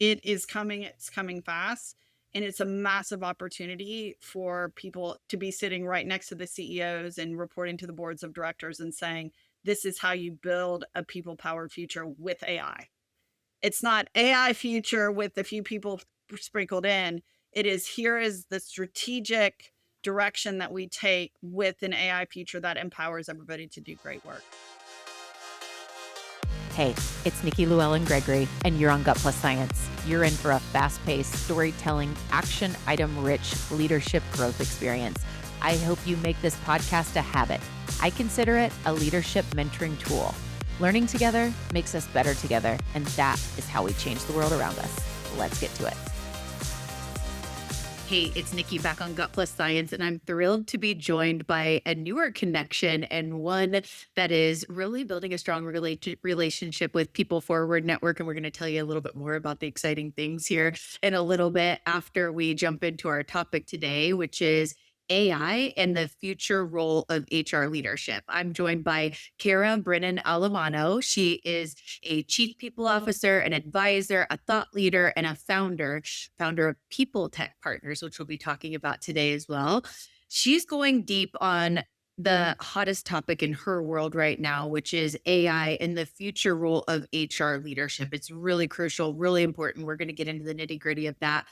It is coming, it's coming fast. And it's a massive opportunity for people to be sitting right next to the CEOs and reporting to the boards of directors and saying, this is how you build a people powered future with AI. It's not AI future with a few people sprinkled in. It is, here is the strategic direction that we take with an AI future that empowers everybody to do great work. Hey, it's Nikki, Llewellyn Gregory, and you're on Gut Plus Science. You're in for a fast-paced, storytelling, action item-rich leadership growth experience. I hope you make this podcast a habit. I consider it a leadership mentoring tool. Learning together makes us better together, and that is how we change the world around us. Let's get to it. Hey, it's Nikki back on Gut Plus Science, and I'm thrilled to be joined by a newer connection and one that is really building a strong relationship with People Forward Network. And we're going to tell you a little bit more about the exciting things here in a little bit after we jump into our topic today, which is AI and the future role of HR leadership. I'm joined by Cara Brennan Allamano. She is a chief people officer, an advisor, a thought leader, and a founder of People Tech Partners, which we'll be talking about today as well. She's going deep on the hottest topic in her world right now, which is AI and the future role of HR leadership. It's really crucial, really important. We're going to get into the nitty gritty of that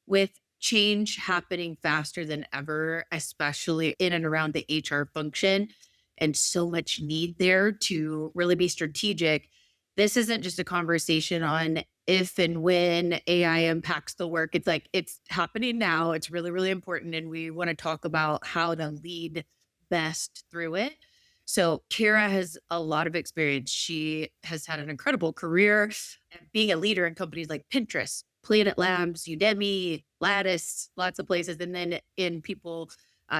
with change happening faster than ever, especially in and around the HR function, and so much need there to really be strategic. This isn't just a conversation on if and when AI impacts the work. It's like, it's happening now. It's really, really important. And we want to talk about how to lead best through it. So Cara has a lot of experience. She has had an incredible career being a leader in companies like Pinterest, Planet Labs, Udemy, Lattice, lots of places. And then in People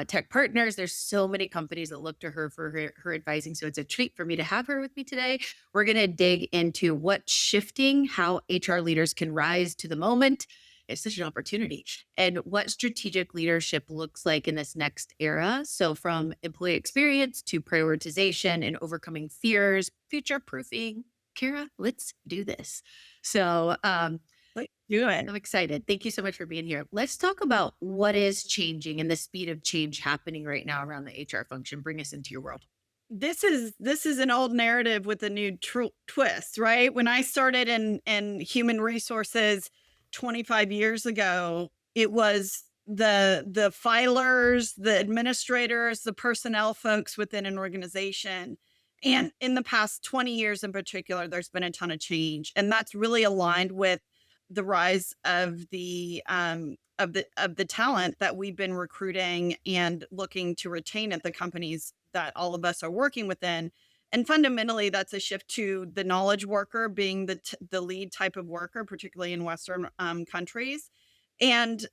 Tech Partners, there's so many companies that look to her for her advising. So it's a treat for me to have her with me today. We're going to dig into what's shifting, how HR leaders can rise to the moment. It's such an opportunity, and what strategic leadership looks like in this next era. So from employee experience to prioritization and overcoming fears, future proofing. Cara, let's do this. So Let's do it. I'm excited. Thank you so much for being here. Let's talk about what is changing and the speed of change happening right now around the HR function. Bring us into your world. This is an old narrative with a new twist, right? When I started in human resources 25 years ago, it was the filers, the administrators, the personnel folks within an organization. And in the past 20 years in particular, there's been a ton of change, and that's really aligned with the rise of the talent that we've been recruiting and looking to retain at the companies that all of us are working within. And fundamentally, that's a shift to the knowledge worker being the lead type of worker, particularly in Western countries. And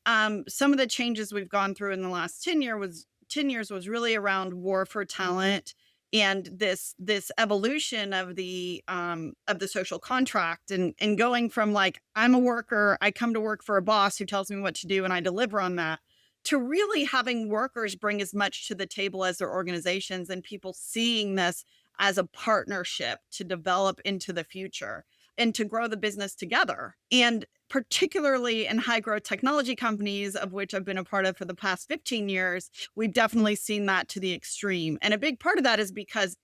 some of the changes we've gone through in the last 10 years was really around war for talent and this evolution of the social contract, and going from like, I'm a worker, I come to work for a boss who tells me what to do and I deliver on that, to really having workers bring as much to the table as their organizations, and people seeing this as a partnership to develop into the future and to grow the business together. And particularly in high growth technology companies, of which I've been a part of for the past 15 years, we've definitely seen that to the extreme. And a big part of that is because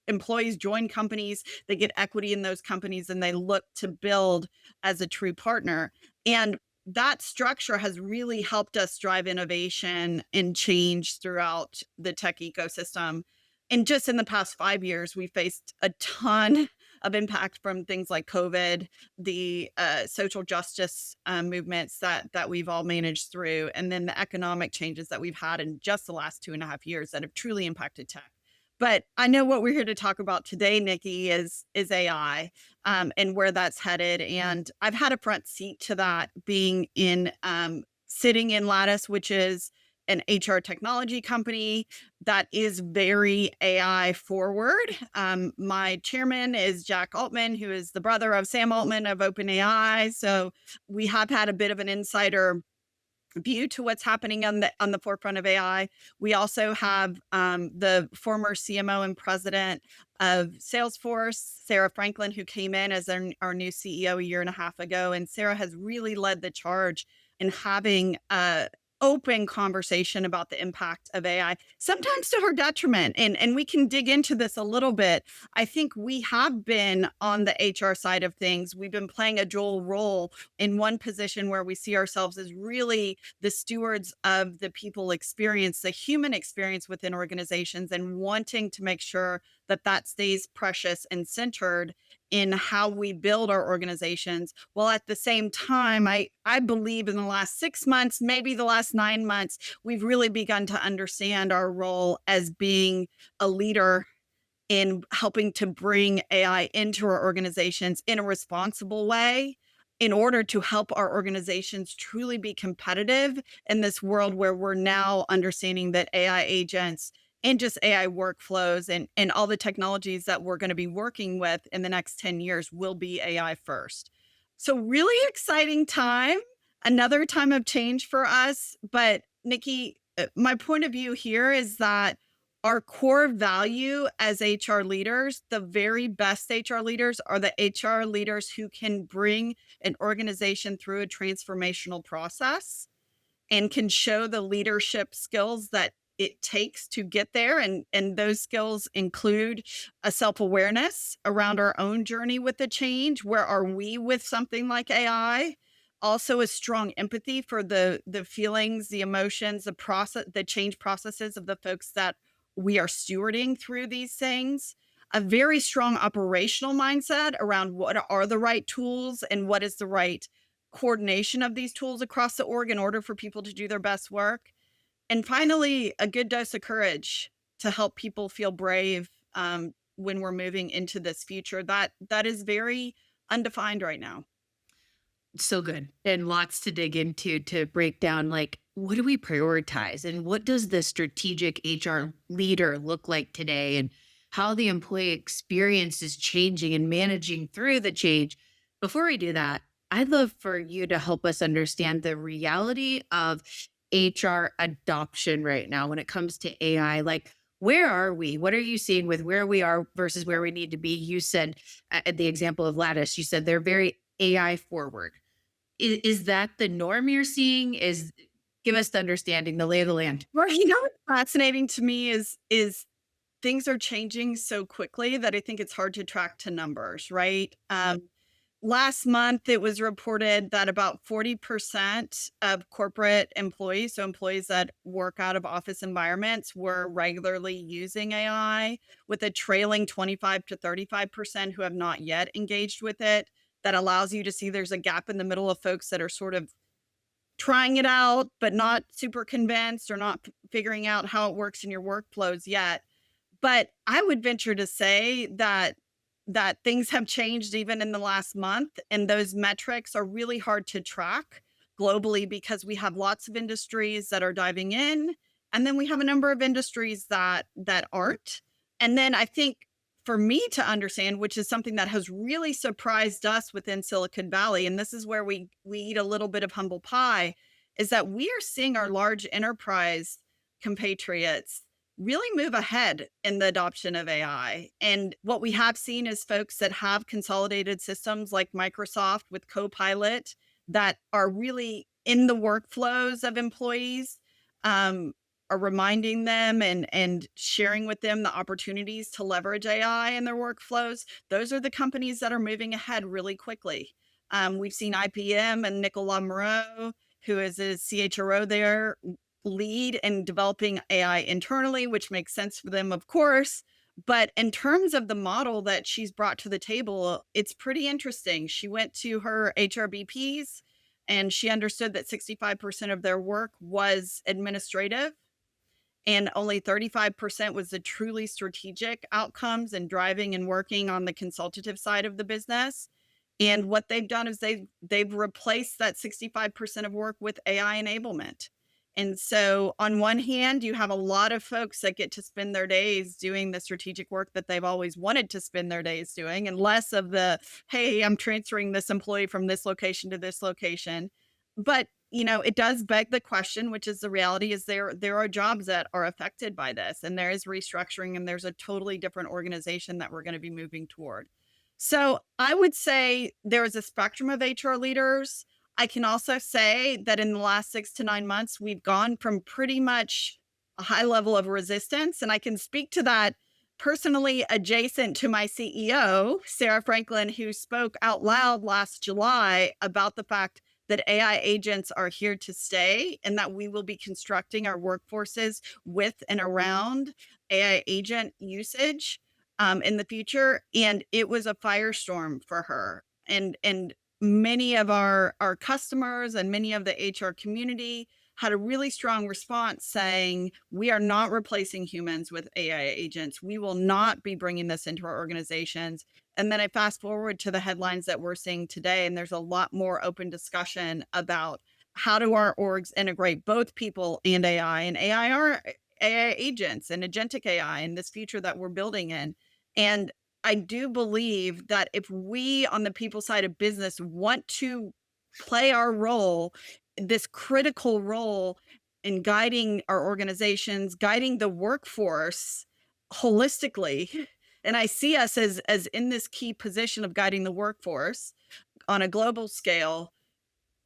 employees join companies, they get equity in those companies, and they look to build as a true partner. And that structure has really helped us drive innovation and change throughout the tech ecosystem. And just in the past 5 years, we faced a ton of impact from things like COVID, the social justice movements that we've all managed through, and then the economic changes that we've had in just the last 2.5 years that have truly impacted tech. But I know what we're here to talk about today, Nikki, is AI and where that's headed. And I've had a front seat to that, being in sitting in Lattice, which is an HR technology company that is very AI forward. My chairman is Jack Altman, who is the brother of Sam Altman of OpenAI. So we have had a bit of an insider view to what's happening on the forefront of AI. We also have the former CMO and president of Salesforce, Sarah Franklin, who came in as our new CEO a year and a half ago. And Sarah has really led the charge in having a open conversation about the impact of AI, sometimes to her detriment. And we can dig into this a little bit. I think we have been on the HR side of things. We've been playing a dual role in one position where we see ourselves as really the stewards of the people experience, the human experience within organizations, and wanting to make sure that that stays precious and centered in how we build our organizations. While at the same time, I believe in the last 6 months, maybe the last 9 months, we've really begun to understand our role as being a leader in helping to bring AI into our organizations in a responsible way in order to help our organizations truly be competitive in this world where we're now understanding that AI agents and just AI workflows and all the technologies that we're going to be working with in the next 10 years will be AI first. So, really exciting time, another time of change for us. But, Nikki, my point of view here is that our core value as HR leaders, the very best HR leaders are the HR leaders who can bring an organization through a transformational process and can show the leadership skills that it takes to get there. And those skills include a self-awareness around our own journey with the change. Where are we with something like AI? Also a strong empathy for the feelings, the emotions, the process, the change processes of the folks that we are stewarding through these things. A very strong operational mindset around what are the right tools and what is the right coordination of these tools across the org in order for people to do their best work. And finally, a good dose of courage to help people feel brave when we're moving into this future that is very undefined right now. So good. And lots to dig into to break down like what do we prioritize and what does the strategic HR leader look like today and how the employee experience is changing and managing through the change. Before we do that, I'd love for you to help us understand the reality of HR adoption right now when it comes to AI. Like, where are we? What are you seeing with where we are versus where we need to be? You said, at the example of Lattice, you said they're very AI forward. Is that the norm you're seeing? Is give us the understanding, the lay of the land. Well, what's fascinating to me is things are changing so quickly that I think it's hard to track to numbers, right? Last month, it was reported that about 40% of corporate employees, so employees that work out of office environments, were regularly using AI, with a trailing 25 to 35% who have not yet engaged with it. That allows you to see there's a gap in the middle of folks that are sort of trying it out, but not super convinced or not figuring out how it works in your workflows yet. But I would venture to say that things have changed even in the last month, and those metrics are really hard to track globally because we have lots of industries that are diving in, and then we have a number of industries that aren't. And then I think for me to understand, which is something that has really surprised us within Silicon Valley, and this is where we eat a little bit of humble pie, is that we are seeing our large enterprise compatriots really move ahead in the adoption of AI. And what we have seen is folks that have consolidated systems like Microsoft with Copilot that are really in the workflows of employees, are reminding them and sharing with them the opportunities to leverage AI in their workflows. Those are the companies that are moving ahead really quickly. We've seen IBM and Nicolas Moreau, who is a CHRO there, lead in developing AI internally, which makes sense for them, of course. But in terms of the model that she's brought to the table, it's pretty interesting. She went to her HRBPs and she understood that 65% of their work was administrative and only 35% was the truly strategic outcomes and driving and working on the consultative side of the business. And what they've done is they've replaced that 65% of work with AI enablement. And so on one hand, you have a lot of folks that get to spend their days doing the strategic work that they've always wanted to spend their days doing, and less of the, hey, I'm transferring this employee from this location to this location. But it does beg the question, which is the reality, is there are jobs that are affected by this, and there is restructuring, and there's a totally different organization that we're going to be moving toward. So I would say there is a spectrum of HR leaders. I can also say that in the last 6 to 9 months, we've gone from pretty much a high level of resistance. And I can speak to that personally adjacent to my CEO, Sarah Franklin, who spoke out loud last July about the fact that AI agents are here to stay and that we will be constructing our workforces with and around AI agent usage in the future. And it was a firestorm for her. And many of our customers and many of the HR community had a really strong response saying, we are not replacing humans with AI agents. We will not be bringing this into our organizations. And then I fast forward to the headlines that we're seeing today, and there's a lot more open discussion about how do our orgs integrate both people and AI, and AI are AI agents and agentic AI in this future that we're building in. And I do believe that if we on the people side of business want to play our role, this critical role in guiding our organizations, guiding the workforce holistically, and I see us as in this key position of guiding the workforce on a global scale,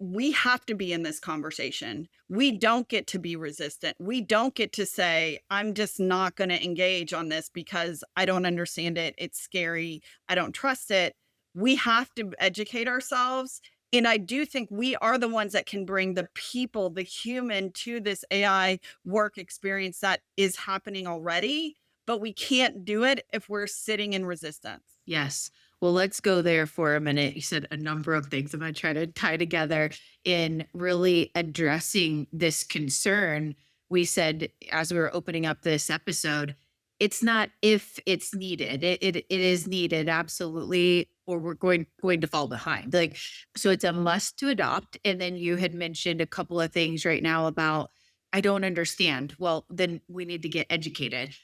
we have to be in this conversation. We don't get to be resistant. We don't get to say, I'm just not going to engage on this because I don't understand it. It's scary. I don't trust it. We have to educate ourselves. And I do think we are the ones that can bring the people, the human to this AI work experience that is happening already, but we can't do it if we're sitting in resistance. Yes. Well, let's go there for a minute. You said a number of things I'm going to try to tie together in really addressing this concern. We said, as we were opening up this episode, it's not if it's needed. It is needed, absolutely, or we're going to fall behind. Like, so it's a must to adopt. And then you had mentioned a couple of things right now about I don't understand. Well, then we need to get educated.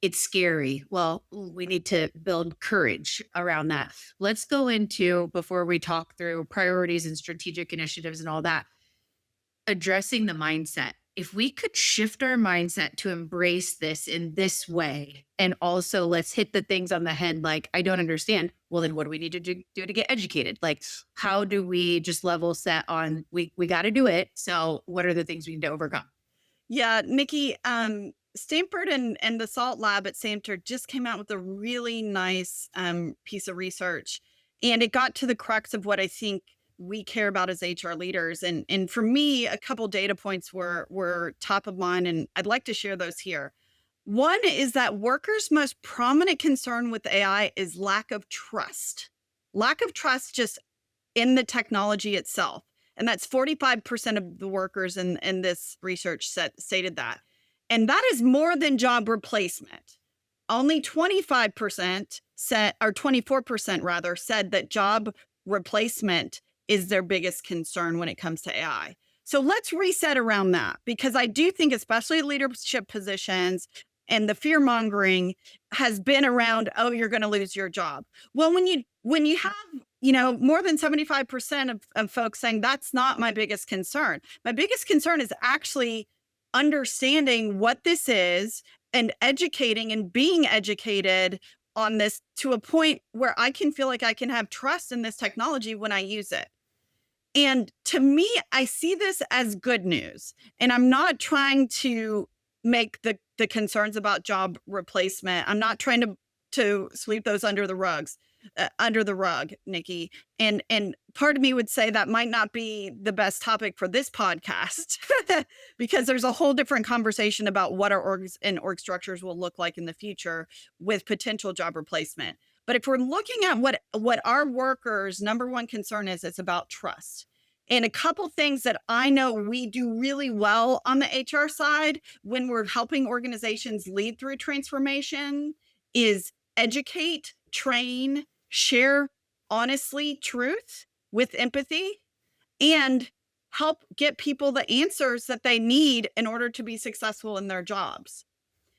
It's scary. Well, we need to build courage around that. Let's go into, before we talk through priorities and strategic initiatives and all that, addressing the mindset. If we could shift our mindset to embrace this in this way, and also let's hit the things on the head, like, I don't understand. Well, then what do we need to do to get educated? Like, how do we just level set on, we got to do it. So what are the things we need to overcome? Yeah, Nikki, Stanford and the Salt Lab at Stanford just came out with a really nice piece of research, and it got to the crux of what I think we care about as HR leaders. And for me, a couple data points were top of mind, and I'd like to share those here. One is that workers' most prominent concern with AI is lack of trust. Lack of trust just in the technology itself. And that's 45% of the workers in this research stated that. And that is more than job replacement. Only 25% said, or 24% rather, said that job replacement is their biggest concern when it comes to AI. So let's reset around that, because I do think, especially leadership positions, and the fear mongering has been around, oh, you're going to lose your job. Well, when you have more than 75% of folks saying that's not my biggest concern. My biggest concern is actually understanding what this is and educating and being educated on this to a point where I can feel like I can have trust in this technology when I use it. And to me, I see this as good news. And I'm not trying to make the concerns about job replacement. I'm not trying to sweep those under the rug, Nikki. And part of me would say that might not be the best topic for this podcast because there's a whole different conversation about what our orgs and org structures will look like in the future with potential job replacement. But if we're looking at what our workers' number one concern is, it's about trust. And a couple things that I know we do really well on the HR side when we're helping organizations lead through transformation is educate, train, share honestly truth with empathy, and help get people the answers that they need in order to be successful in their jobs.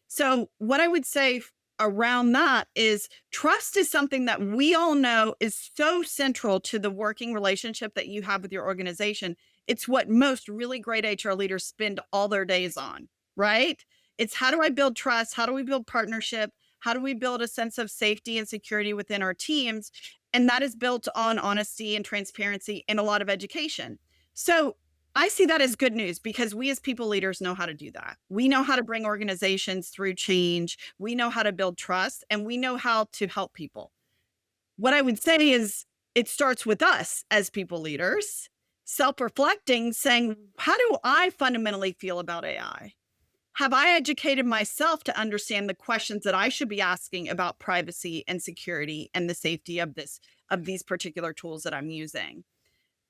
So what I would say around that is trust is something that we all know is so central to the working relationship that you have with your organization. It's what most really great HR leaders spend all their days on, right? It's how do I build trust? How do we build partnership? How do we build a sense of safety and security within our teams? And that is built on honesty and transparency and a lot of education. So I see that as good news because we as people leaders know how to do that. We know how to bring organizations through change. We know how to build trust and we know how to help people. What I would say is it starts with us as people leaders, self-reflecting, saying, how do I fundamentally feel about AI? Have I educated myself to understand the questions that I should be asking about privacy and security and the safety of these particular tools that I'm using?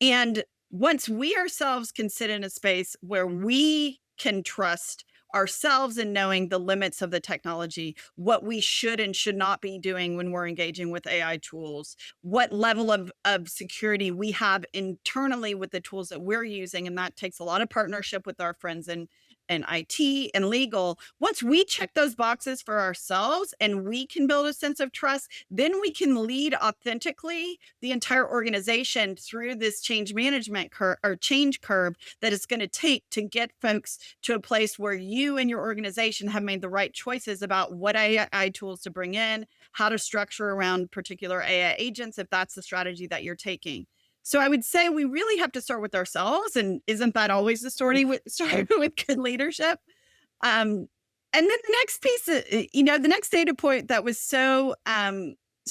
And once we ourselves can sit in a space where we can trust ourselves in knowing the limits of the technology, what we should and should not be doing when we're engaging with AI tools, what level of security we have internally with the tools that we're using. And that takes a lot of partnership with our friends in IT and legal. Once we check those boxes for ourselves and we can build a sense of trust, then we can lead authentically the entire organization through this change management curve or change curve that it's going to take to get folks to a place where you and your organization have made the right choices about what AI tools to bring in, how to structure around particular AI agents, if that's the strategy that you're taking. So I would say we really have to start with ourselves. And isn't that always the story with starting with good leadership? And then the next piece, the next data point that was so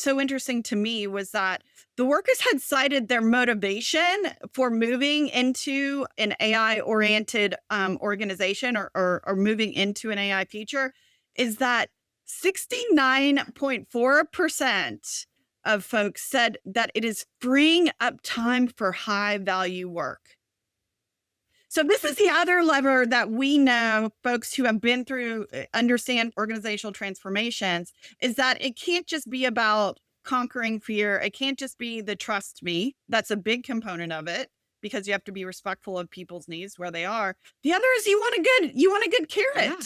interesting to me was that the workers had cited their motivation for moving into an AI oriented organization or moving into an AI future is that 69.4% of folks said that it is freeing up time for high value work. So this is the other lever that we know folks who have been through understand organizational transformations is that it can't just be about conquering fear. It can't just be the trust me. That's a big component of it because you have to be respectful of people's needs where they are. The other is you want a good carrot. Yeah.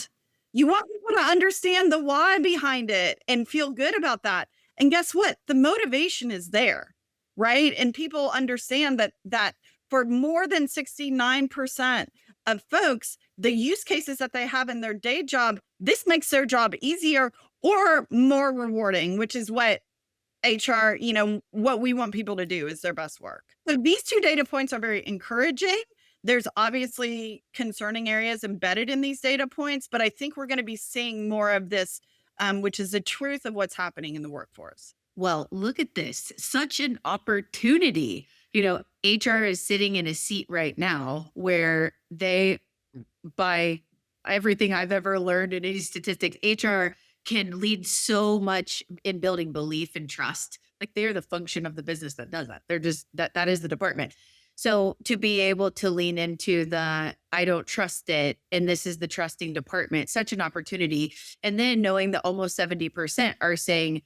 You want people to understand the why behind it and feel good about that. And guess what? The motivation is there, right? And people understand that for more than 69% of folks, the use cases that they have in their day job, this makes their job easier or more rewarding, which is what HR, what we want people to do is their best work. So these two data points are very encouraging. There's obviously concerning areas embedded in these data points, but I think we're going to be seeing more of this, which is the truth of what's happening in the workforce. Well, look at this. Such an opportunity. HR is sitting in a seat right now where they, by everything I've ever learned in any statistics, HR can lead so much in building belief and trust. Like they're the function of the business that does that. They're just that is the department. So to be able to lean into the I don't trust it and this is the trusting department, such an opportunity. And then knowing that almost 70% are saying,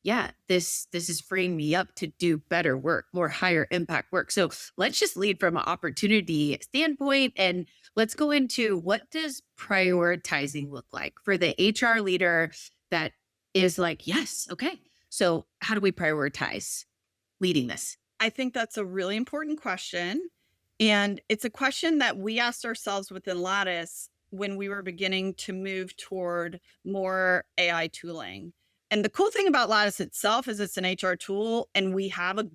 yeah, this is freeing me up to do better work, more higher impact work. So let's just lead from an opportunity standpoint and let's go into what does prioritizing look like for the HR leader that is like, yes, okay. So how do we prioritize leading this? I think that's a really important question. And it's a question that we asked ourselves within Lattice when we were beginning to move toward more AI tooling. And the cool thing about Lattice itself is it's an HR tool and we have a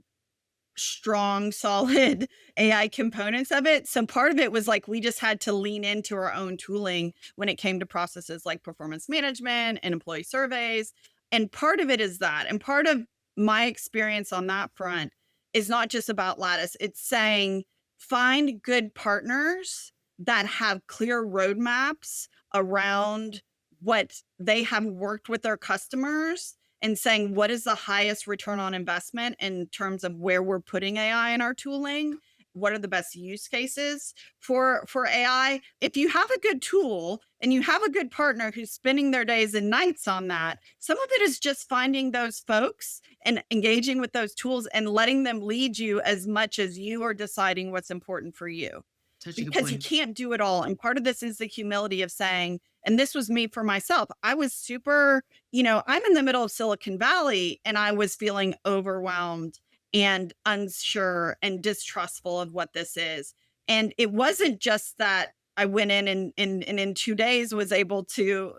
strong, solid AI components of it. So part of it was like we just had to lean into our own tooling when it came to processes like performance management and employee surveys. And part of it is that. And part of my experience on that front is not just about Lattice. It's saying find good partners that have clear roadmaps around what they have worked with their customers and saying what is the highest return on investment in terms of where we're putting AI in our tooling, what are the best use cases for AI. If you have a good tool and you have a good partner who's spending their days and nights on that, some of it is just finding those folks and engaging with those tools and letting them lead you as much as you are deciding what's important for you. Such a good Because you point. can't do it all. And part of this is the humility of saying, And this was me for myself. I was super, I'm in the middle of Silicon Valley and I was feeling overwhelmed and unsure and distrustful of what this is. And it wasn't just that I went in and in 2 days was able to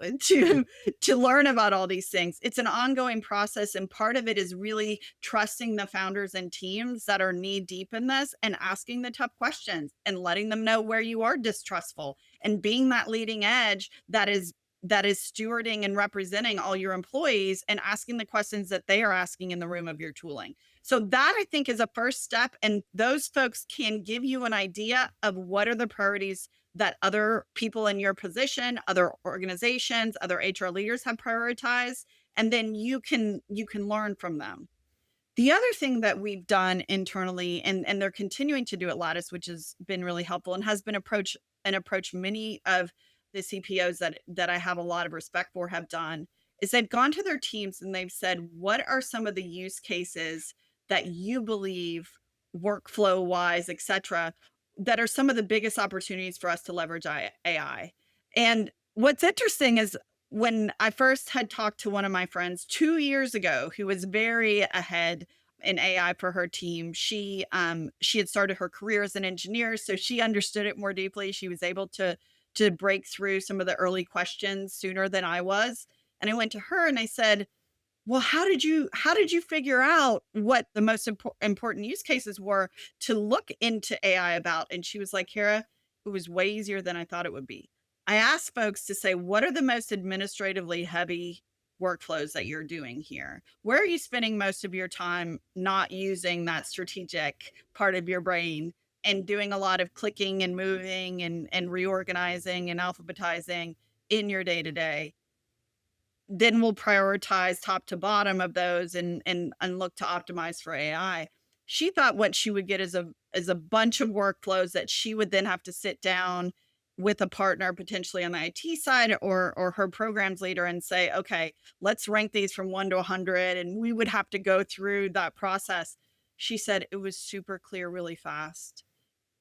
learn about all these things. It's an ongoing process, and part of it is really trusting the founders and teams that are knee deep in this and asking the tough questions and letting them know where you are distrustful and being that leading edge that is stewarding and representing all your employees and asking the questions that they are asking in the room of your tooling. So that I think is a first step, and those folks can give you an idea of what are the priorities that other people in your position, other organizations, other HR leaders have prioritized, and then you can learn from them. The other thing that we've done internally, and they're continuing to do at Lattice, which has been really helpful and has been approach many of the CPOs that I have a lot of respect for have done, is they've gone to their teams and they've said, what are some of the use cases that you believe workflow wise, et cetera, that are some of the biggest opportunities for us to leverage AI? And what's interesting is when I first had talked to one of my friends 2 years ago, who was very ahead in AI for her team, she had started her career as an engineer, so she understood it more deeply. She was able to break through some of the early questions sooner than I was. And I went to her and I said, well, how did you figure out what the most important use cases were to look into AI about? And she was like, Kara, it was way easier than I thought it would be. I asked folks to say, what are the most administratively heavy workflows that you're doing here? Where are you spending most of your time not using that strategic part of your brain and doing a lot of clicking and moving and reorganizing and alphabetizing in your day to day? Then we'll prioritize top to bottom of those and look to optimize for AI. She thought what she would get is a bunch of workflows that she would then have to sit down with a partner potentially on the IT side or her programs leader and say, okay, let's rank these from 1 to 100, and we would have to go through that process. She said it was super clear really fast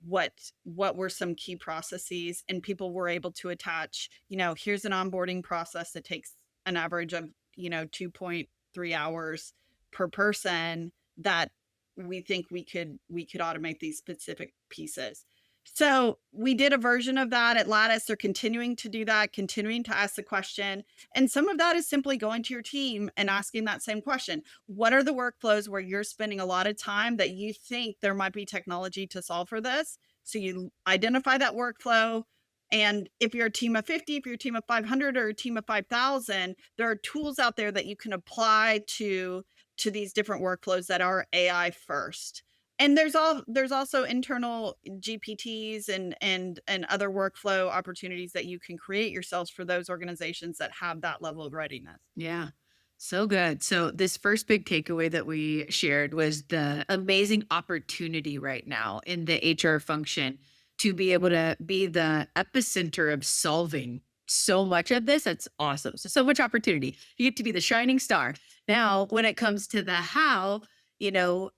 what were some key processes, and people were able to attach, here's an onboarding process that takes an average of 2.3 hours per person, that we think we could automate these specific pieces. So we did a version of that at Lattice. They're continuing to do that, continuing to ask the question, and some of that is simply going to your team and asking that same question. What are the workflows where you're spending a lot of time that you think there might be technology to solve for this? So you identify that workflow. And if you're a team of 50, if you're a team of 500 or a team of 5,000, there are tools out there that you can apply to these different workflows that are AI first. And there's also internal GPTs and other workflow opportunities that you can create yourselves for those organizations that have that level of readiness. Yeah. So good. So this first big takeaway that we shared was the amazing opportunity right now in the HR function to be able to be the epicenter of solving so much of this. That's awesome. So much opportunity. You get to be the shining star. Now, when it comes to the how,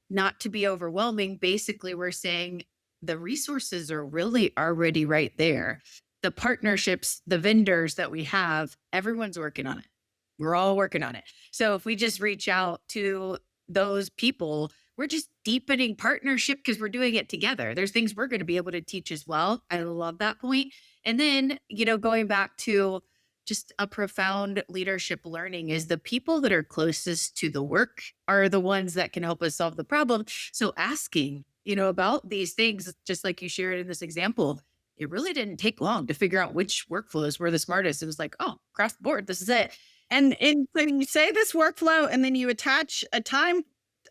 not to be overwhelming, basically we're saying the resources are really already right there. The partnerships, the vendors that we have, everyone's working on it. We're all working on it. So if we just reach out to those people, we're just deepening partnership because we're doing it together. There's things we're going to be able to teach as well. I love that point. And then, going back to just a profound leadership learning is the people that are closest to the work are the ones that can help us solve the problem. So asking, about these things, just like you shared in this example, it really didn't take long to figure out which workflows were the smartest. It was like, oh, across the board, this is it. And so you say this workflow and then you attach a time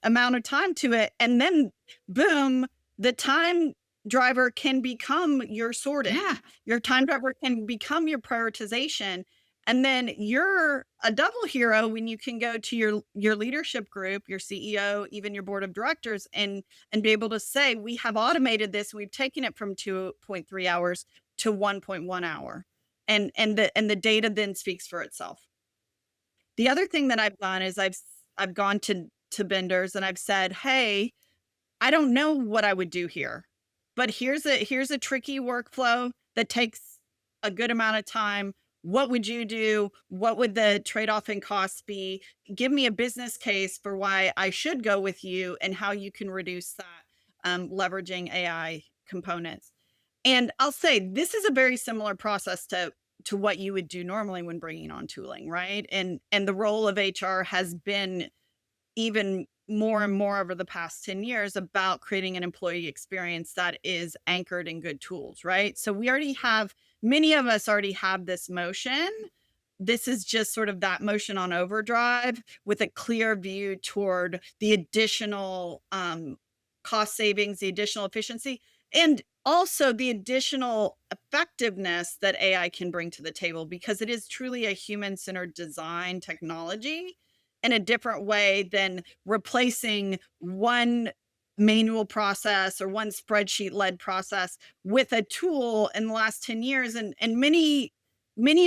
amount of time to it, and then boom, the time driver can become your sorting. Yeah. Your time driver can become your prioritization. And then you're a double hero when you can go to your leadership group, your CEO, even your board of directors, and be able to say, we have automated this. We've taken it from 2.3 hours to 1.1 hour. And the data then speaks for itself. The other thing that I've done is I've gone to vendors and I've said, "Hey, I don't know what I would do here, but here's a tricky workflow that takes a good amount of time. What would you do? What would the trade-off in costs be? Give me a business case for why I should go with you and how you can reduce that, leveraging AI components. And I'll say this is a very similar process to what you would do normally when bringing on tooling, right? And the role of HR has been even more and more over the past 10 years about creating an employee experience that is anchored in good tools, right? So we already have, many of us already have this motion. This is just sort of that motion on overdrive with a clear view toward the additional cost savings, the additional efficiency, and also the additional effectiveness that AI can bring to the table because it is truly a human centered design technology in a different way than replacing one manual process or one spreadsheet led process with a tool in the last 10 years. And many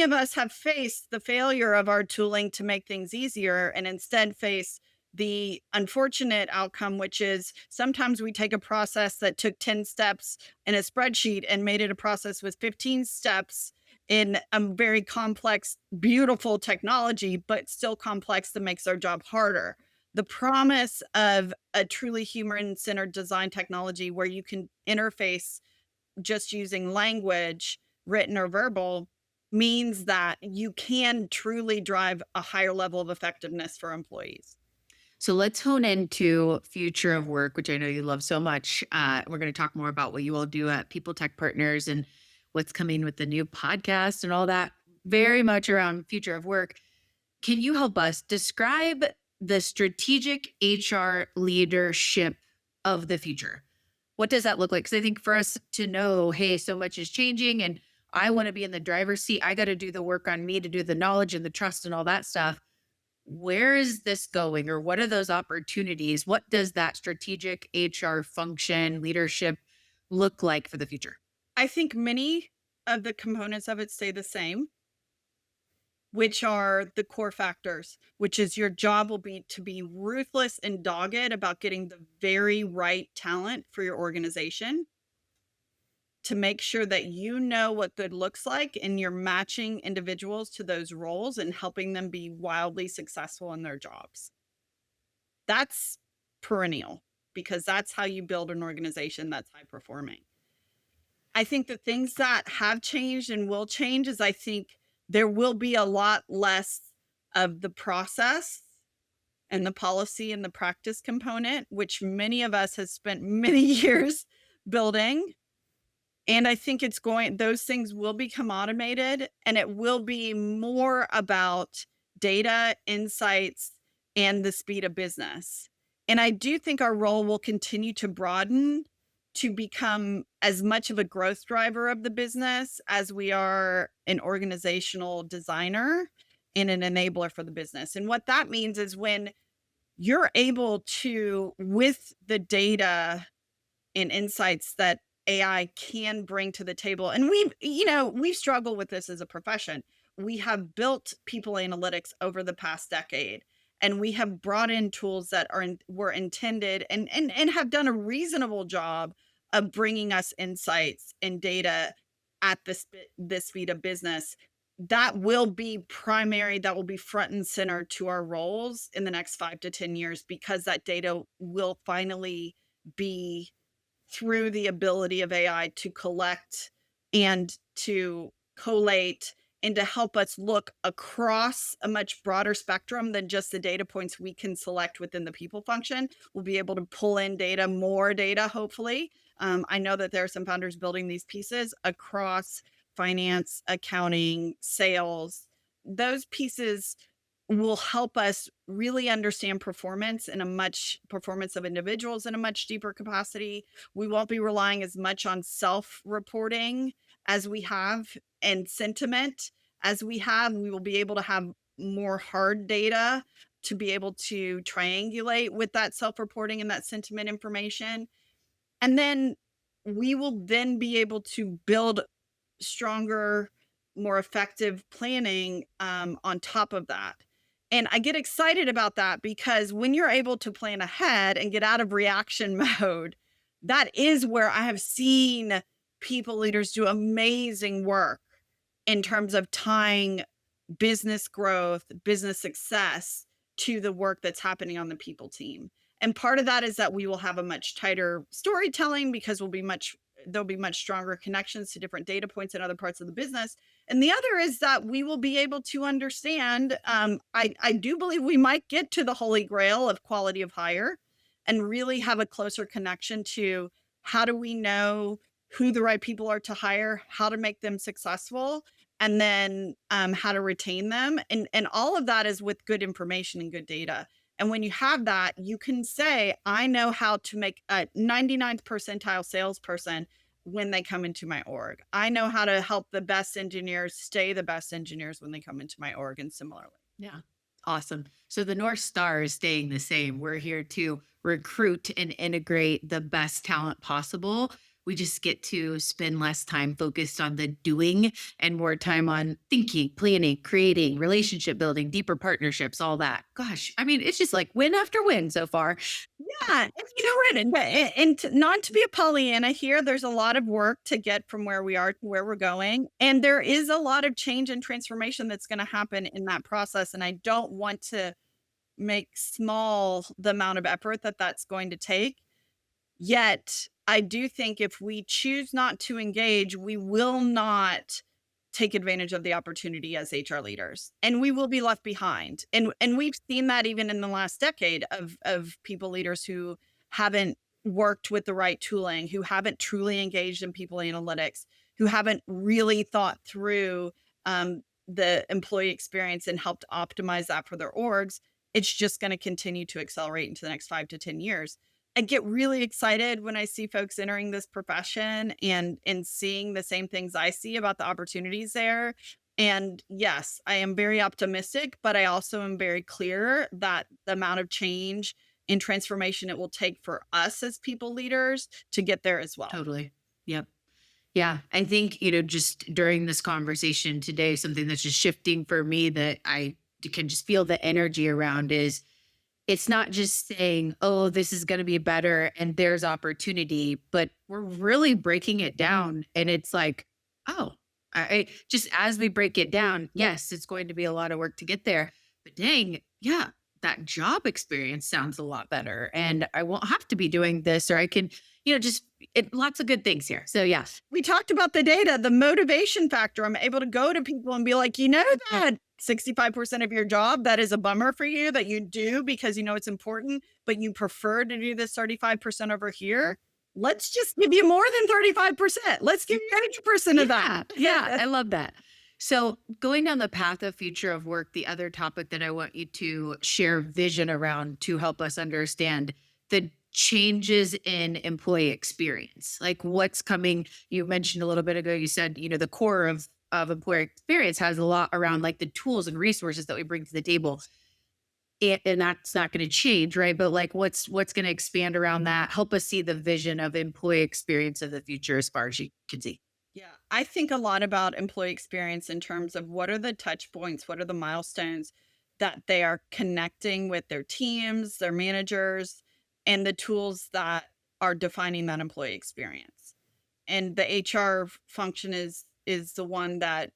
of us have faced the failure of our tooling to make things easier and instead face the unfortunate outcome, which is sometimes we take a process that took 10 steps in a spreadsheet and made it a process with 15 steps in a very complex, beautiful technology, but still complex that makes our job harder. The promise of a truly human centered design technology where you can interface just using language, written or verbal, means that you can truly drive a higher level of effectiveness for employees. So let's hone into future of work, which I know you love so much. We're going to talk more about what you all do at People Tech Partners and what's coming with the new podcast and all that. Very much around future of work. Can you help us describe the strategic HR leadership of the future? What does that look like? Because I think for us to know, hey, so much is changing and I want to be in the driver's seat. I got to do the work on me to do the knowledge and the trust and all that stuff. Where is this going, or what are those opportunities? What does that strategic HR function leadership look like for the future? I think many of the components of it stay the same, which are the core factors, which is your job will be to be ruthless and dogged about getting the very right talent for your organization, to make sure that you know what good looks like and you're matching individuals to those roles and helping them be wildly successful in their jobs. That's perennial because that's how you build an organization that's high performing. I think the things that have changed and will change is I think there will be a lot less of the process and the policy and the practice component, which many of us have spent many years building. And I think it's going, those things will become automated and it will be more about data, insights, and the speed of business. And I do think our role will continue to broaden to become as much of a growth driver of the business as we are an organizational designer and an enabler for the business. And what that means is when you're able to, with the data and insights that AI can bring to the table. And we've struggled with this as a profession. We have built people analytics over the past decade, and we have brought in tools that were intended and have done a reasonable job of bringing us insights and data at this speed of business. That will be primary, that will be front and center to our roles in the next 5 to 10 years because that data will finally be through the ability of AI to collect and to collate and to help us look across a much broader spectrum than just the data points we can select within the people function. We'll be able to pull in data, more data, hopefully. I know that there are some founders building these pieces across finance, accounting, sales. Those pieces will help us really understand performance of individuals in a much deeper capacity. We won't be relying as much on self-reporting as we have and sentiment as we have. We will be able to have more hard data to be able to triangulate with that self-reporting and that sentiment information. And then we will then be able to build stronger, more effective planning on top of that. And I get excited about that because when you're able to plan ahead and get out of reaction mode, that is where I have seen people leaders do amazing work in terms of tying business growth, business success to the work that's happening on the people team. And part of that is that we will have a much tighter storytelling because there'll be much stronger connections to different data points in other parts of the business. And the other is that we will be able to understand. I do believe we might get to the holy grail of quality of hire and really have a closer connection to how do we know who the right people are to hire, how to make them successful, and then how to retain them. And all of that is with good information and good data. And when you have that, you can say, I know how to make a 99th percentile salesperson when they come into my org. I know how to help the best engineers stay the best engineers when they come into my org, and similarly. Yeah. Awesome. So the North Star is staying the same. We're here to recruit and integrate the best talent possible. We just get to spend less time focused on the doing and more time on thinking, planning, creating, relationship building, deeper partnerships, all that. Gosh, I mean, it's just like win after win so far. Yeah, and not to be a Pollyanna here, there's a lot of work to get from where we are to where we're going, and there is a lot of change and transformation that's gonna happen in that process, and I don't want to make small the amount of effort that that's going to take. Yet, I do think if we choose not to engage, we will not take advantage of the opportunity as HR leaders, and we will be left behind. And we've seen that even in the last decade of people leaders who haven't worked with the right tooling, who haven't truly engaged in people analytics, who haven't really thought through the employee experience and helped optimize that for their orgs. It's just going to continue to accelerate into the next 5 to 10 years. I get really excited when I see folks entering this profession and seeing the same things I see about the opportunities there. And yes, I am very optimistic, but I also am very clear that the amount of change and transformation it will take for us as people leaders to get there as well. Totally. Yep. Yeah, I think, just during this conversation today, something that's just shifting for me that I can just feel the energy around is it's not just saying, oh, this is going to be better and there's opportunity, but we're really breaking it down. And it's like, oh, just as we break it down, yes, it's going to be a lot of work to get there. But dang, yeah, that job experience sounds a lot better. And I won't have to be doing this, or I can, just lots of good things here. So, yeah. We talked about the data, the motivation factor. I'm able to go to people and be like, that 65% of your job, that is a bummer for you that you do because you know it's important, but you prefer to do this 35% over here. Let's just give you more than 35%. Let's give you 80% of that. Yeah, I love that. So, going down the path of future of work, the other topic that I want you to share vision around to help us understand the changes in employee experience, like what's coming. You mentioned a little bit ago, you said, the core of employer experience has a lot around like the tools and resources that we bring to the table. And that's not going to change, right? But like what's going to expand around that, help us see the vision of employee experience of the future as far as you can see. Yeah, I think a lot about employee experience in terms of what are the touch points, what are the milestones that they are connecting with their teams, their managers, and the tools that are defining that employee experience. And the HR function is the one that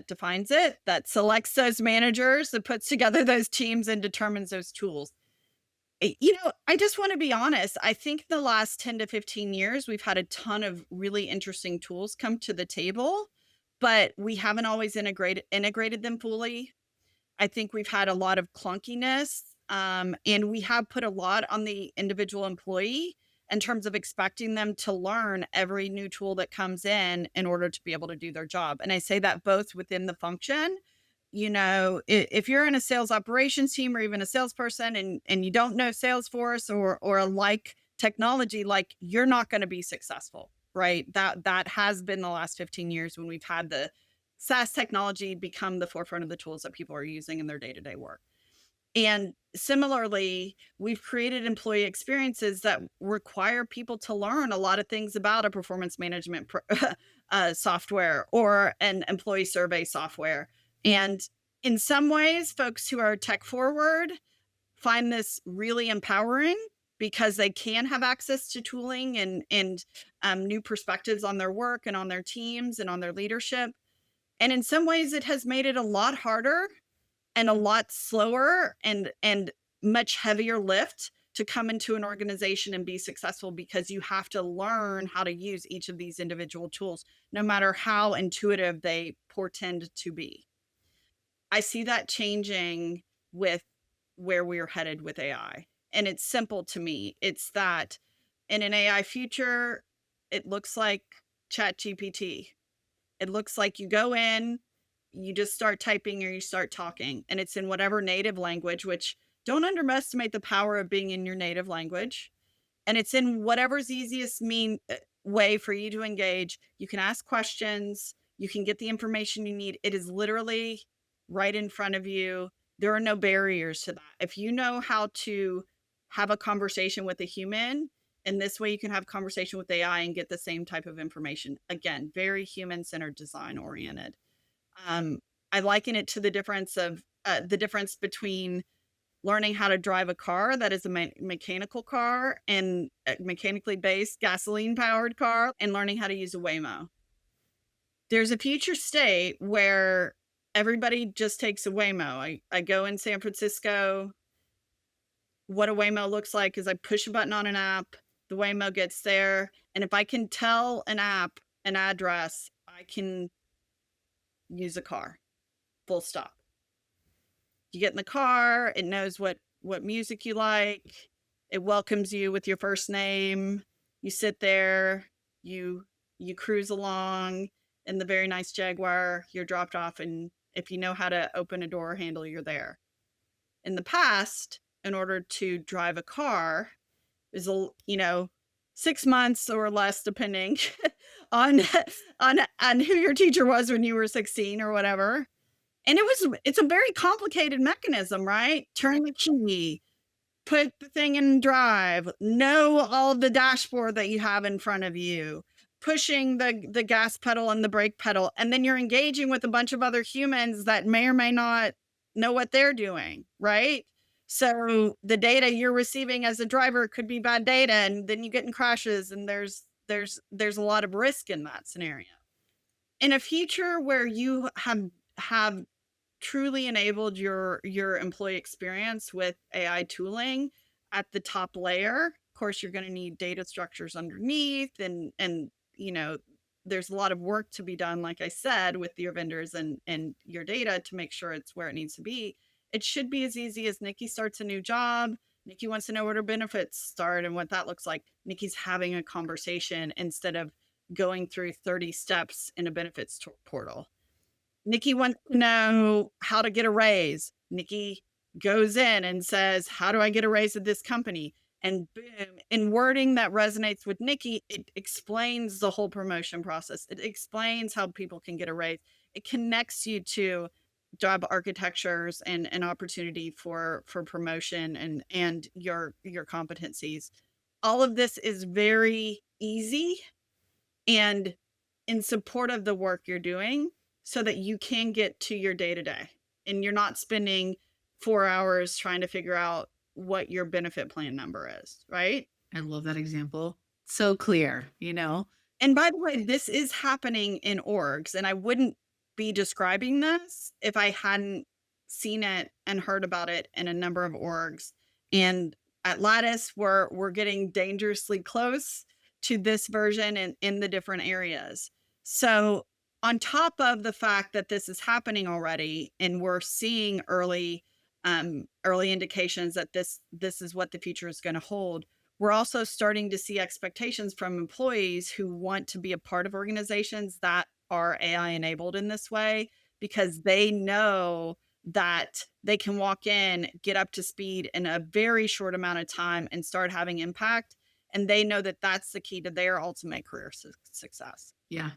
defines it, that selects those managers, that puts together those teams and determines those tools. I just want to be honest. I think the last 10 to 15 years, we've had a ton of really interesting tools come to the table, but we haven't always integrated them fully. I think we've had a lot of clunkiness, and we have put a lot on the individual employee in terms of expecting them to learn every new tool that comes in order to be able to do their job. And I say that both within the function. If you're in a sales operations team or even a salesperson and you don't know Salesforce or a like technology, like you're not going to be successful, right? That has been the last 15 years when we've had the SaaS technology become the forefront of the tools that people are using in their day-to-day work. And similarly, we've created employee experiences that require people to learn a lot of things about a performance management software or an employee survey software. And in some ways, folks who are tech forward find this really empowering because they can have access to tooling and new perspectives on their work and on their teams and on their leadership. And in some ways, it has made it a lot harder and a lot slower and much heavier lift to come into an organization and be successful because you have to learn how to use each of these individual tools, no matter how intuitive they portend to be. I see that changing with where we're headed with AI. And it's simple to me. It's that in an AI future, it looks like ChatGPT. It looks like you go in, you just start typing or you start talking, and it's in whatever native language, which don't underestimate the power of being in your native language. And it's in whatever's easiest way for you to engage. You can ask questions, you can get the information you need. It is literally right in front of you. There are no barriers to that. If you know how to have a conversation with a human, and this way you can have conversation with AI and get the same type of information. Again, very human-centered, design oriented. Um, I liken it to the difference between learning how to drive a car that is a mechanical car and a mechanically based gasoline powered car and learning how to use a Waymo. There's a future state where everybody just takes a Waymo. I go in San Francisco. What a Waymo looks like is I push a button on an app, the Waymo gets there, and if I can tell an app an address, I can use a car. Full stop. You get in the car, it knows what music you like, it welcomes you with your first name. You sit there, you cruise along in the very nice Jaguar, you're dropped off, and if you know how to open a door handle, you're there. In the past, in order to drive a car, is 6 months or less, depending on on who your teacher was when you were 16 or whatever. And it's a very complicated mechanism, right? Turn the key, put the thing in drive, know all of the dashboard that you have in front of you, pushing the gas pedal and the brake pedal, and then you're engaging with a bunch of other humans that may or may not know what they're doing, right? So the data you're receiving as a driver could be bad data, and then you get in crashes, and there's a lot of risk in that scenario. In a future where you have truly enabled your employee experience with AI tooling at the top layer. Of course, you're going to need data structures underneath, and there's a lot of work to be done, like I said, with your vendors and your data to make sure it's where it needs to be. It should be as easy as Nikki starts a new job. Nikki wants to know what her benefits start and what that looks like. Nikki's having a conversation instead of going through 30 steps in a benefits portal. Nikki wants to know how to get a raise. Nikki goes in and says, how do I get a raise at this company? And boom, in wording that resonates with Nikki, it explains the whole promotion process. It explains how people can get a raise. It connects you to job architectures and an opportunity for promotion and your competencies. All of this is very easy and in support of the work you're doing so that you can get to your day to day and you're not spending 4 hours trying to figure out what your benefit plan number is, right? I love that example. So clear, you know? And by the way, this is happening in orgs, and I wouldn't be describing this if I hadn't seen it and heard about it in a number of orgs. And at Lattice, we're getting dangerously close to this version in the different areas. So on top of the fact that this is happening already, and we're seeing early indications that this is what the future is going to hold, we're also starting to see expectations from employees who want to be a part of organizations that are AI enabled in this way, because they know that they can walk in, get up to speed in a very short amount of time and start having impact. And they know that that's the key to their ultimate career success. Yeah.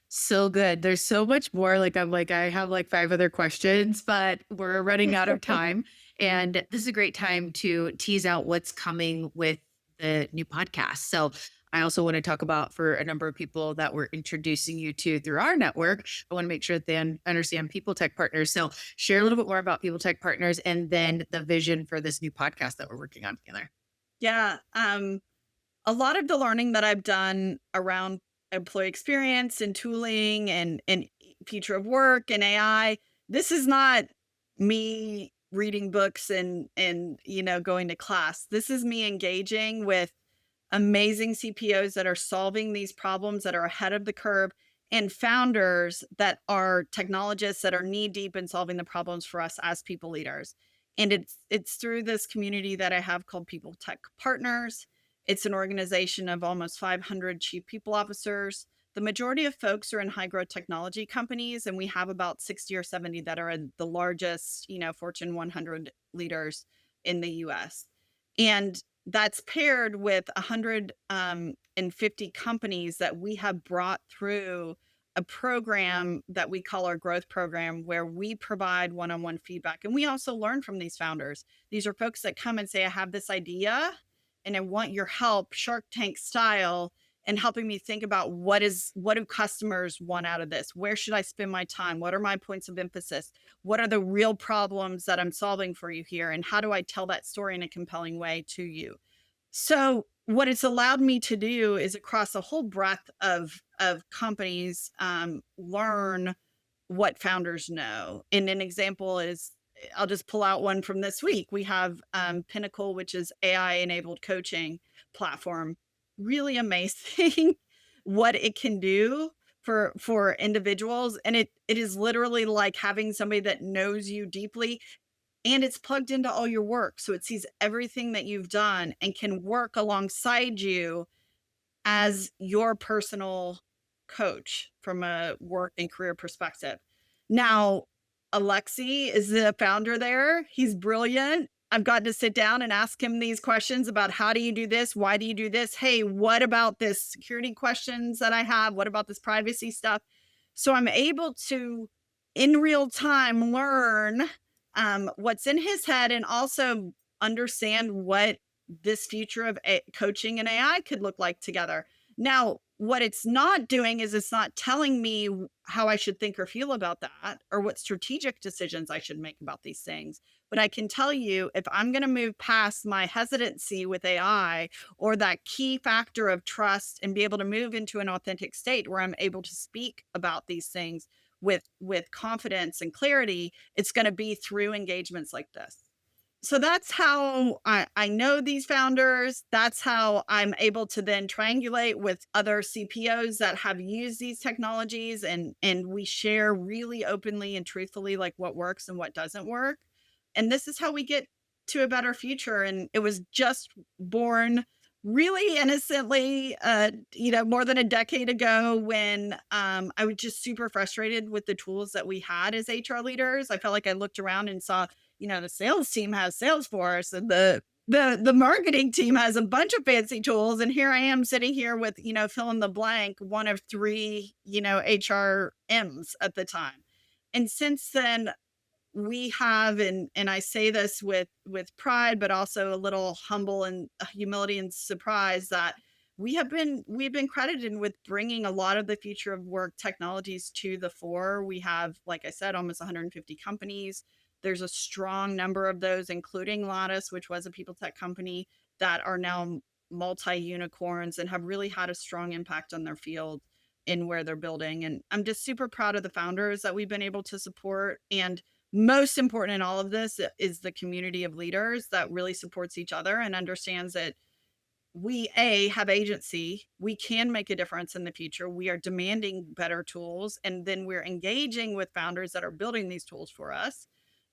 So good. There's so much more. I have like 5 other questions, but we're running out of time. And this is a great time to tease out what's coming with the new podcast. So I also want to talk about, for a number of people that we're introducing you to through our network, I want to make sure that they understand People Tech Partners. So share a little bit more about People Tech Partners and then the vision for this new podcast that we're working on together. Yeah. A lot of the learning that I've done around employee experience and tooling and future of work and AI. This is not me reading books and going to class. This is me engaging with amazing CPOs that are solving these problems, that are ahead of the curve, and founders that are technologists that are knee deep in solving the problems for us as people leaders. And it's through this community that I have called People Tech Partners. It's an organization of almost 500 chief people officers. The majority of folks are in high growth technology companies, and we have about 60 or 70 that are the largest, Fortune 100 leaders in the US. And that's paired with 150 companies that we have brought through a program that we call our growth program, where we provide one-on-one feedback. And we also learn from these founders. These are folks that come and say, I have this idea and I want your help, Shark Tank style, and helping me think about what do customers want out of this? Where should I spend my time? What are my points of emphasis? What are the real problems that I'm solving for you here? And how do I tell that story in a compelling way to you? So what it's allowed me to do is, across a whole breadth of companies, learn what founders know. And an example is, I'll just pull out one from this week. We have Pinnacle, which is AI enabled coaching platform. Really amazing what it can do for individuals. And it is literally like having somebody that knows you deeply, and it's plugged into all your work. So it sees everything that you've done and can work alongside you as your personal coach from a work and career perspective. Now, Alexi is the founder there. He's brilliant. I've gotten to sit down and ask him these questions about, how do you do this? Why do you do this? Hey, what about this security questions that I have? What about this privacy stuff? So I'm able to, in real time, learn what's in his head, and also understand what this future of coaching and AI could look like together. Now, what it's not doing is, it's not telling me how I should think or feel about that, or what strategic decisions I should make about these things. But I can tell you, if I'm going to move past my hesitancy with AI, or that key factor of trust, and be able to move into an authentic state where I'm able to speak about these things with confidence and clarity, it's going to be through engagements like this. So that's how I know these founders. That's how I'm able to then triangulate with other CPOs that have used these technologies, and we share really openly and truthfully, like, what works and what doesn't work. And this is how we get to a better future. And it was just born really innocently, more than a decade ago, when I was just super frustrated with the tools that we had as HR leaders. I felt like I looked around and saw, the sales team has Salesforce, and the marketing team has a bunch of fancy tools, and here I am sitting here with, fill in the blank, one of three, HRMs at the time. And since then, we have, and I say this with pride, but also a little humble and humility and surprise, that we've been credited with bringing a lot of the future of work technologies to the fore. We have, like I said, almost 150 companies. There's a strong number of those, including Lattice, which was a people tech company, that are now multi-unicorns and have really had a strong impact on their field in where they're building. And I'm just super proud of the founders that we've been able to support. And most important in all of this is the community of leaders that really supports each other and understands that we have agency. We can make a difference in the future. We are demanding better tools, and then we're engaging with founders that are building these tools for us.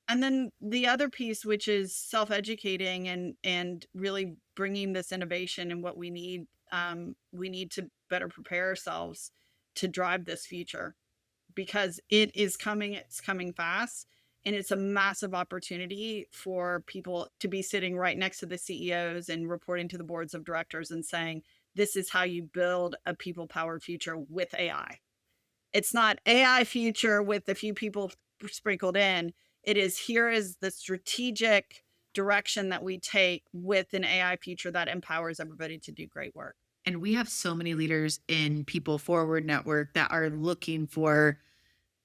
And then the other piece, which is self-educating and really bringing this innovation and what we need to better prepare ourselves to drive this future, because it's coming fast. And it's a massive opportunity for people to be sitting right next to the CEOs and reporting to the boards of directors and saying, this is how you build a people powered future with AI. It's not AI future with a few people sprinkled in. It is, here is the strategic direction that we take with an AI future that empowers everybody to do great work. And we have so many leaders in People Forward Network that are looking for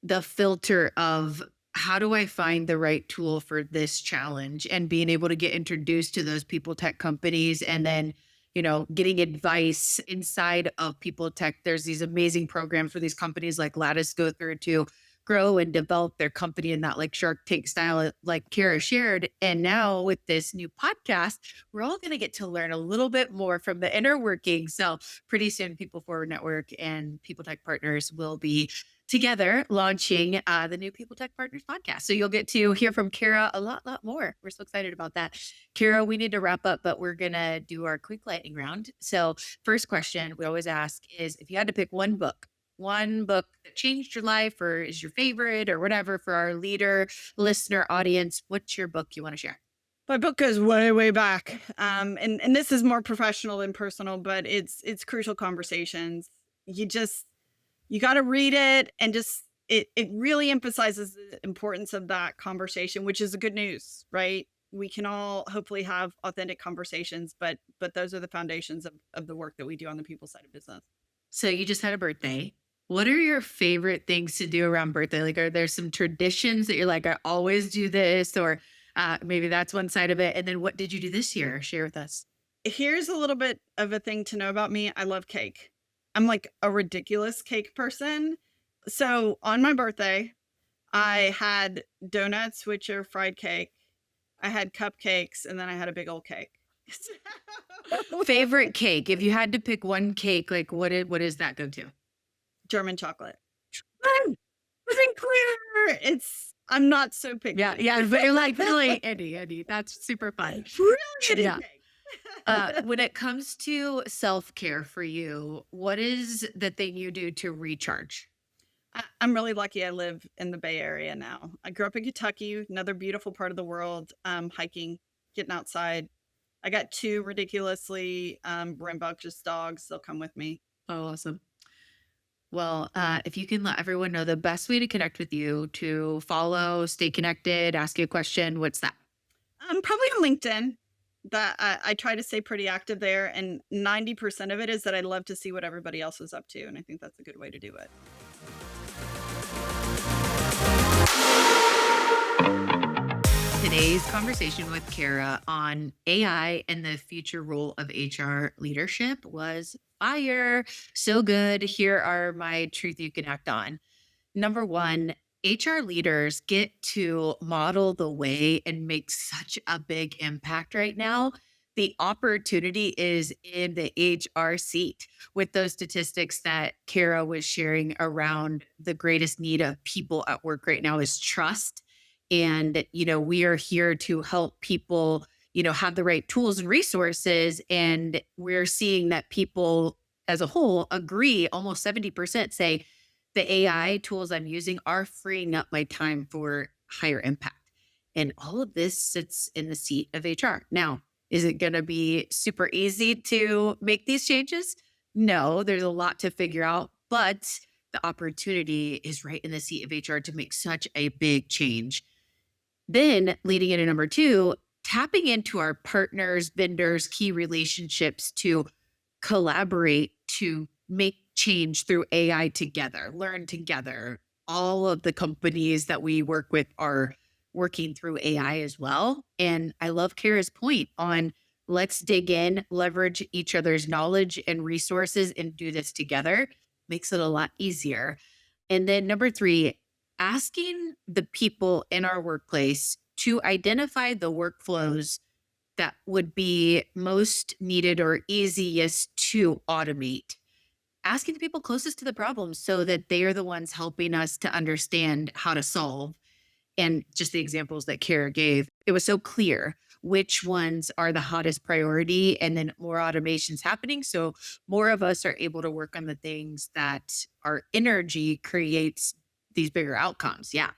the filter of, how do I find the right tool for this challenge, and being able to get introduced to those people tech companies, and then getting advice inside of people tech. There's these amazing programs for these companies like Lattice go through to grow and develop their company in that like Shark Tank style, like Kara shared. And now with this new podcast, we're all going to get to learn a little bit more from the inner workings. So pretty soon, People Forward Network and People Tech Partners will be together launching the new People Tech Partners podcast. So you'll get to hear from Kara a lot more. We're so excited about that. Kara, we need to wrap up, but we're going to do our quick lightning round. So first question we always ask is, if you had to pick one book that changed your life or is your favorite or whatever for our leader, listener, audience, what's your book you want to share? My book goes way back. And this is more professional than personal, but it's Crucial Conversations. You got to read it, and just it really emphasizes the importance of that conversation, which is the good news, right? We can all hopefully have authentic conversations, but those are the foundations of the work that we do on the people side of business. So you just had a birthday. What are your favorite things to do around birthday? Like, are there some traditions that you're like, I always do this, or maybe that's one side of it? And then what did you do this year? Share with us. Here's a little bit of a thing to know about me. I love cake. I'm like a ridiculous cake person. So on my birthday, I had donuts, which are fried cake. I had cupcakes, and then I had a big old cake. Favorite cake? If you had to pick one cake, like what is that go to? German chocolate. Wasn't clear. I'm not so picky. Yeah, but you're like, really, Eddie, that's super fun. Really Yeah. cake. When it comes to self-care for you, what is the thing you do to recharge? I'm really lucky I live in the Bay Area now. I grew up in Kentucky, another beautiful part of the world, hiking, getting outside. I got 2 ridiculously rambunctious dogs. They'll come with me. Oh, awesome. Well, if you can let everyone know the best way to connect with you, to follow, stay connected, ask you a question, what's that? Probably on LinkedIn. That I try to stay pretty active there, and 90% of it is that I love to see what everybody else is up to, and I think that's a good way to do it. Today's conversation with Cara on AI and the future role of HR leadership was fire. So good. Here are my truth you can act on. Number one, HR leaders get to model the way and make such a big impact right now. The opportunity is in the HR seat with those statistics that Cara was sharing around the greatest need of people at work right now is trust. And, we are here to help people, have the right tools and resources. And we're seeing that people as a whole agree, almost 70% say, the AI tools I'm using are freeing up my time for higher impact. And all of this sits in the seat of HR. Now, is it going to be super easy to make these changes? No, there's a lot to figure out, but the opportunity is right in the seat of HR to make such a big change. Then leading into number two, tapping into our partners, vendors, key relationships to collaborate to make change through AI together, learn together. All of the companies that we work with are working through AI as well. And I love Kara's point on let's dig in, leverage each other's knowledge and resources and do this together. Makes it a lot easier. And then number three, asking the people in our workplace to identify the workflows that would be most needed or easiest to automate. Asking the people closest to the problem so that they are the ones helping us to understand how to solve. And just the examples that Kara gave, it was so clear which ones are the hottest priority, and then more automation's happening. So more of us are able to work on the things that our energy creates these bigger outcomes. Yeah.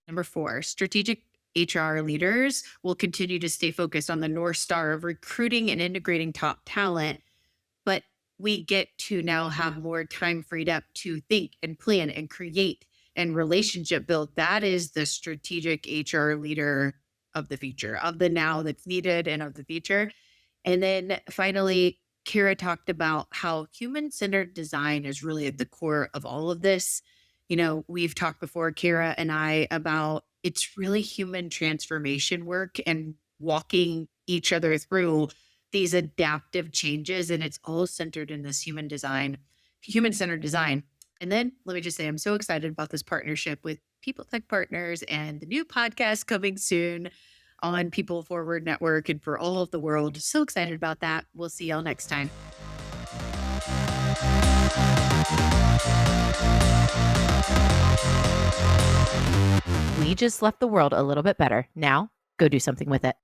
Number four, strategic HR leaders will continue to stay focused on the North Star of recruiting and integrating top talent, but we get to now have more time freed up to think and plan and create and relationship build. That is the strategic HR leader of the future, of the now that's needed and of the future. And then finally, Kara talked about how human-centered design is really at the core of all of this. We've talked before, Kara and I, about it's really human transformation work and walking each other through these adaptive changes. And it's all centered in this human centered design. And then let me just say, I'm so excited about this partnership with People Tech Partners and the new podcast coming soon on People Forward Network and for all of the world. So excited about that. We'll see y'all next time. We just left the world a little bit better. Now, go do something with it.